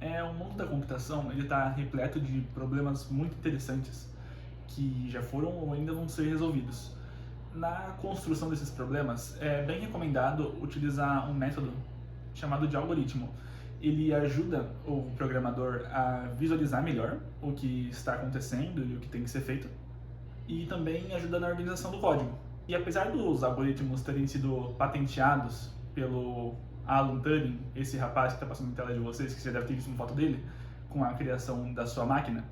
O mundo da computação ele está repleto de problemas muito interessantes que já foram ou ainda vão ser resolvidos. Na construção desses problemas, é bem recomendado utilizar um método chamado de algoritmo. Ele ajuda o programador a visualizar melhor o que está acontecendo e o que tem que ser feito, e também ajuda na organização do código. E apesar dos algoritmos terem sido patenteados pelo Alan Turing, esse rapaz que está passando na tela de vocês, que você deve ter visto uma foto dele, com a criação da sua máquina,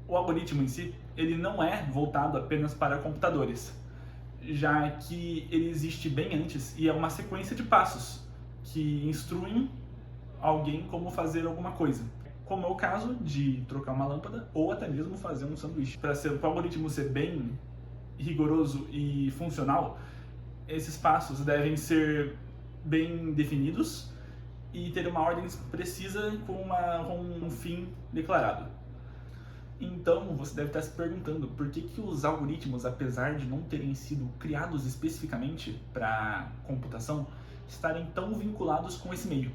o algoritmo em si, ele não é voltado apenas para computadores, já que ele existe bem antes e é uma sequência de passos que instruem alguém como fazer alguma coisa. Como é o caso de trocar uma lâmpada ou até mesmo fazer um sanduíche. Para o algoritmo ser bem rigoroso e funcional, esses passos devem ser bem definidos e ter uma ordem precisa com um fim declarado. Então, você deve estar se perguntando por que os algoritmos, apesar de não terem sido criados especificamente para computação, estarem tão vinculados com esse meio.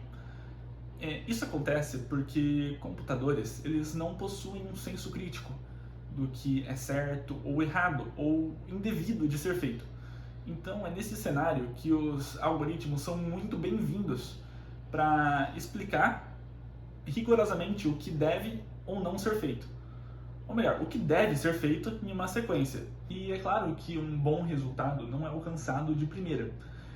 Isso acontece porque computadores eles não possuem um senso crítico do que é certo ou errado ou indevido de ser feito. Então, é nesse cenário que os algoritmos são muito bem-vindos para explicar rigorosamente o que deve ou não ser feito. Ou melhor, o que deve ser feito em uma sequência. E é claro que um bom resultado não é alcançado de primeira.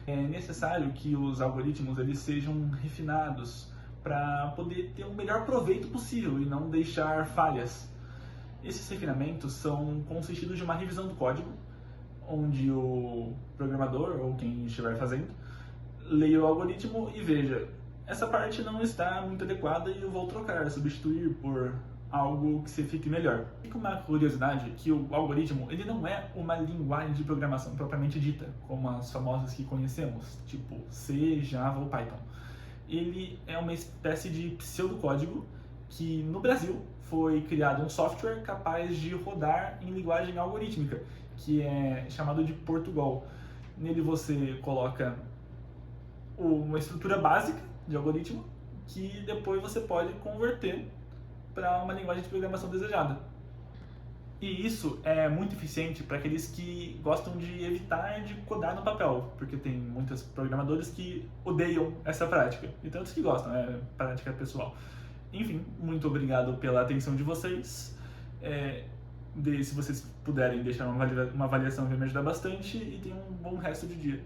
É necessário que os algoritmos eles sejam refinados para poder ter o melhor proveito possível e não deixar falhas. Esses refinamentos são consistidos de uma revisão do código, onde o programador ou quem estiver fazendo leia o algoritmo e veja: essa parte não está muito adequada e eu vou trocar, substituir por algo que se fique melhor. Fica uma curiosidade que o algoritmo ele não é uma linguagem de programação propriamente dita, como as famosas que conhecemos, tipo C, Java ou Python. Ele é uma espécie de pseudocódigo que no Brasil foi criado um software capaz de rodar em linguagem algorítmica, que é chamado de Portugal. Nele você coloca uma estrutura básica de algoritmo que depois você pode converter para uma linguagem de programação desejada. E isso é muito eficiente para aqueles que gostam de evitar de codar no papel, porque tem muitos programadores que odeiam essa prática, e tantos que gostam, é prática pessoal. Enfim, muito obrigado pela atenção de vocês. Se vocês puderem deixar uma avaliação, vai me ajudar bastante, e tenham um bom resto de dia.